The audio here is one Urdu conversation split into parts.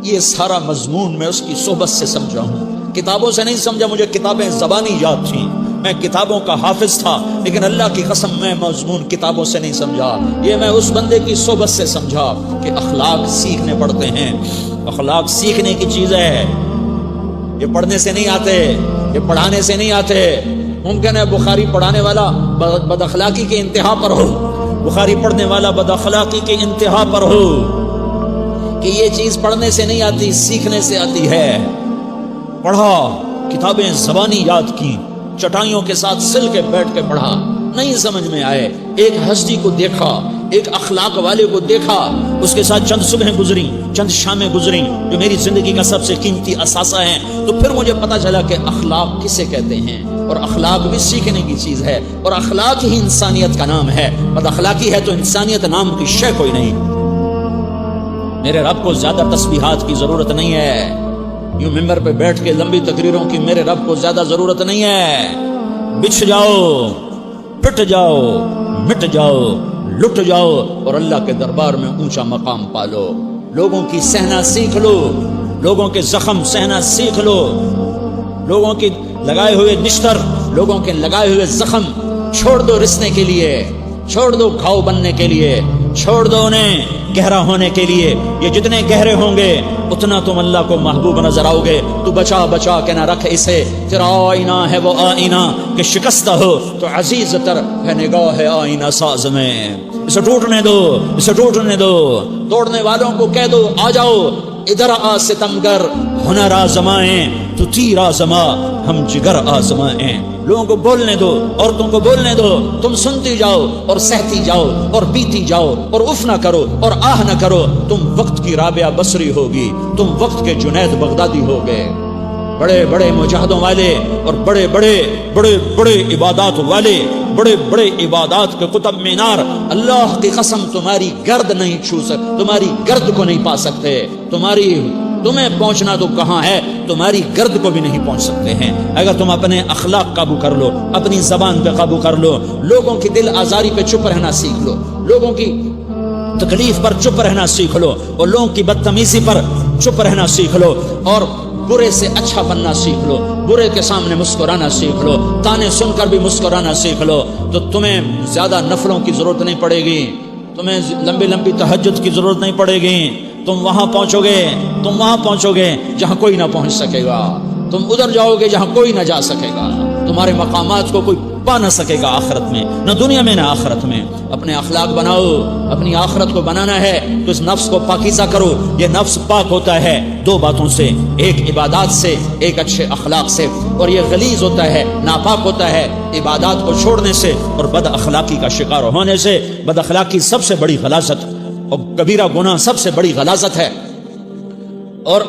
یہ سارا مضمون میں اس کی صحبت سے سمجھا ہوں، کتابوں سے نہیں سمجھا۔ مجھے کتابیں زبانی یاد تھیں، میں کتابوں کا حافظ تھا، لیکن اللہ کی قسم میں مضمون کتابوں سے نہیں سمجھا، یہ میں اس بندے کی صحبت سے سمجھا کہ اخلاق سیکھنے پڑتے ہیں۔ اخلاق سیکھنے کی چیز ہے، یہ پڑھنے سے نہیں آتے، یہ پڑھانے سے نہیں آتے۔ ممکن ہے بخاری پڑھانے والا بد اخلاقی کے انتہا پر ہو، بخاری پڑھنے والا بد اخلاقی کے انتہا پر ہو، کہ یہ چیز پڑھنے سے نہیں آتی، سیکھنے سے آتی ہے۔ پڑھا، کتابیں زبانی یاد کی، چٹائیوں کے ساتھ سل کے بیٹھ کے پڑھا، نہیں سمجھ میں آئے، ایک ہستی کو دیکھا، ایک اخلاق والے کو دیکھا، اس کے ساتھ چند صبحیں گزری، چند شامیں گزری جو میری زندگی کا سب سے قیمتی اثاثہ ہیں، تو پھر مجھے پتا چلا کہ اخلاق کسے کہتے ہیں، اور اخلاق بھی سیکھنے کی چیز ہے، اور اخلاق ہی انسانیت کا نام ہے۔ بد اخلاقی ہے تو انسانیت نام کی شے کوئی نہیں۔ میرے رب کو زیادہ تسبیحات کی ضرورت نہیں ہے، یوں ممبر پہ بیٹھ کے لمبی تقریروں کی میرے رب کو زیادہ ضرورت نہیں ہے۔ بچھ جاؤ، پٹ جاؤ، مٹ جاؤ، لٹ جاؤ، اور اللہ کے دربار میں اونچا مقام پالو۔ لوگوں کی سہنا سیکھ لو، لوگوں کے زخم سہنا سیکھ لو، لوگوں کی لگائے ہوئے نشتر، لوگوں کے لگائے ہوئے زخم چھوڑ دو رسنے کے لیے، چھوڑ دو گھاؤ بننے کے لیے، چھوڑ دو انہیں گہرا ہونے کے لیے۔ یہ جتنے گہرے ہوں گے اتنا تم اللہ کو محبوب نظر آؤ گے۔ تو بچا بچا کے نہ رکھ اسے، تیرا آئینہ ہے وہ آئینہ کہ شکستہ ہو تو عزیز تر ہے نگاہ آئینہ ساز میں۔ اسے ٹوٹنے دو، اسے ٹوٹنے دو۔ توڑنے والوں کو کہہ دو آ جاؤ ادھر آ ستمگر، ہنر آزمائیں تو تیر آزما، ہم جگر آزمائیں۔ لوگوں کو بولنے دو، عورتوں کو بولنے دو، تم سنتی جاؤ اور سہتی جاؤ اور پیتی جاؤ اور اف نہ کرو اور آہ نہ کرو۔ تم وقت کی رابعہ بصری ہوگی، تم وقت کے جنید بغدادی ہوگے۔ بڑے بڑے مجاہدوں والے اور بڑے بڑے بڑے بڑے عبادات والے، بڑے بڑے عبادات کے قطب مینار، اللہ کی قسم تمہاری گرد نہیں چھو سکتے، تمہاری گرد کو نہیں پا سکتے۔ تمہیں پہنچنا تو کہاں ہے، تمہاری گرد کو بھی نہیں پہنچ سکتے ہیں۔ اگر تم اپنے اخلاق قابو کر لو، اپنی زبان پہ قابو کر لو، لوگوں کی دل آزاری پہ چپ رہنا سیکھ لو، لوگوں کی تکلیف پر چپ رہنا سیکھ لو، اور لوگوں کی بدتمیزی پر چپ رہنا سیکھ لو، اور برے سے اچھا بننا سیکھ لو، برے کے سامنے مسکرانا سیکھ لو، تانے سن کر بھی مسکرانا سیکھ لو، تو تمہیں زیادہ نفلوں کی ضرورت نہیں پڑے گی، تمہیں لمبی لمبی تہجد کی ضرورت نہیں پڑے گی۔ تم وہاں پہنچو گے جہاں کوئی نہ پہنچ سکے گا، تم ادھر جاؤ گے جہاں کوئی نہ جا سکے گا، تمہارے مقامات کو کوئی پا نہ سکے گا آخرت میں، نہ دنیا میں نہ آخرت میں۔ اپنے اخلاق بناؤ، اپنی آخرت کو بنانا ہے تو اس نفس کو پاکیزہ کرو۔ یہ نفس پاک ہوتا ہے دو باتوں سے، ایک عبادات سے، ایک اچھے اخلاق سے، اور یہ غلیظ ہوتا ہے، ناپاک ہوتا ہے عبادات کو چھوڑنے سے اور بد اخلاقی کا شکار ہونے سے۔ بد اخلاقی سب سے بڑی غلاظت اور کبیرہ گناہ سب سے بڑی غلاظت ہے، اور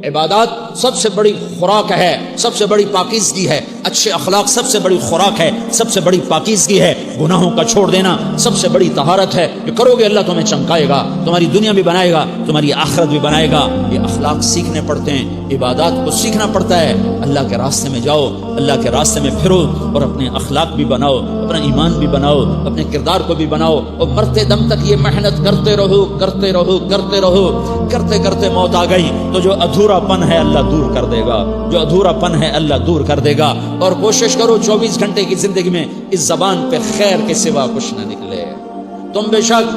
عبادات سب سے بڑی خوراک ہے، سب سے بڑی پاکیزگی ہے۔ اچھے اخلاق سب سے بڑی خوراک ہے، سب سے بڑی پاکیزگی ہے۔ گناہوں کا چھوڑ دینا سب سے بڑی طہارت ہے۔ جو کرو گے اللہ تمہیں چمکائے گا، تمہاری دنیا بھی بنائے گا، تمہاری آخرت بھی بنائے گا۔ یہ اخلاق سیکھنے پڑتے ہیں، عبادات کو سیکھنا پڑتا ہے۔ اللہ کے راستے میں جاؤ، اللہ کے راستے میں پھرو، اور اپنے اخلاق بھی بناؤ، اپنا ایمان بھی بناؤ، اپنے کردار کو بھی بناؤ، اور مرتے دم تک یہ محنت کرتے رہو، کرتے رہو، کرتے رہو۔ کرتے کرتے موت آ گئی تو جو ادھورا پن ہے اللہ دور کر دے گا، جو ادھورا پن ہے اللہ دور کر دے گا۔ اور کوشش کرو 24 گھنٹے کی زندگی میں اس زبان پہ خیر کے سوا کچھ نہ نکلے۔ تم بے شک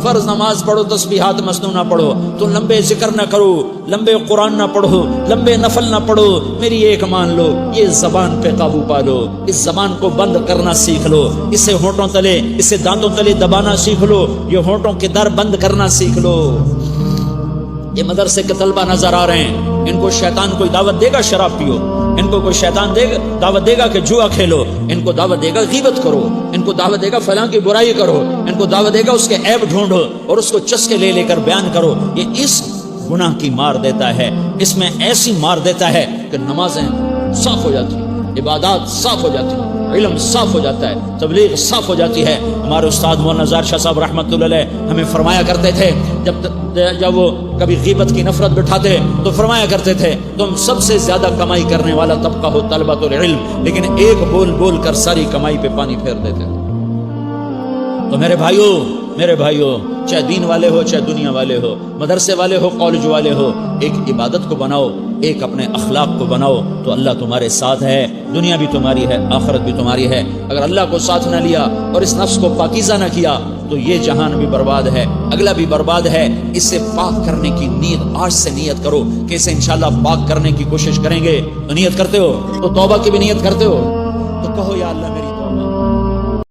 فرض نماز پڑھو، تسبیحات مسنون نہ پڑھو، تم لمبے ذکر نہ کرو، لمبے قرآن نہ پڑھو، لمبے نفل نہ پڑھو، میری ایک مان لو، یہ زبان پہ قابو پالو، اس زبان کو بند کرنا سیکھ لو، اسے ہونٹوں تلے، اسے دانتوں تلے دبانا سیکھ لو، یہ ہونٹوں کے در بند کرنا سیکھ لو۔ یہ مدرسے کے طلبہ نظر آ رہے ہیں، ان کو شیطان کوئی دعوت دے گا شراب پیو، ان کو کوئی شیطان دعوت دے گا کہ جوا کھیلو، ان کو دعوت دے گا غیبت کرو، ان کو دعوت دے گا فلاں کی برائی کرو، ان کو دعوت دے گا اس کے عیب ڈھونڈو اور اس کو چسکے لے لے کر بیان کرو۔ یہ اس گناہ کی مار دیتا ہے، اس میں ایسی مار دیتا ہے کہ نمازیں صاف ہو جاتی ہیں، عبادات صاف ہو جاتی ہیں، علم صاف ہو جاتا ہے، تبلیغ صاف ہو جاتی ہے۔ ہمارے استاد مولانا زار شاہ صاحب رحمۃ اللہ علیہ ہمیں فرمایا کرتے تھے، جب وہ کبھی غیبت کی نفرت بٹھاتے تو فرمایا کرتے تھے تم سب سے زیادہ کمائی کرنے والا طبقہ ہو طلبۃ العلم، لیکن ایک بول بول کر ساری کمائی پہ پانی پھیر دیتے تھے۔ تو میرے بھائیو، میرے بھائیو، چاہے دین والے ہو چاہے دنیا والے ہو، مدرسے والے ہو کالج والے ہو، ایک عبادت کو بناؤ، ایک اپنے اخلاق کو بناؤ تو اللہ تمہارے ساتھ ہے، دنیا بھی تمہاری ہے، آخرت بھی تمہاری ہے۔ اگر اللہ کو ساتھ نہ لیا اور اس نفس کو پاکیزہ نہ کیا تو یہ جہان بھی برباد ہے، اگلا بھی برباد ہے۔ اس سے پاک کرنے کی نیت آج سے نیت کرو کہ اسے انشاءاللہ پاک کرنے کی کوشش کریں گے۔ تو نیت کرتے ہو تو توبہ کی بھی نیت کرتے ہو، تو کہو یا اللہ میری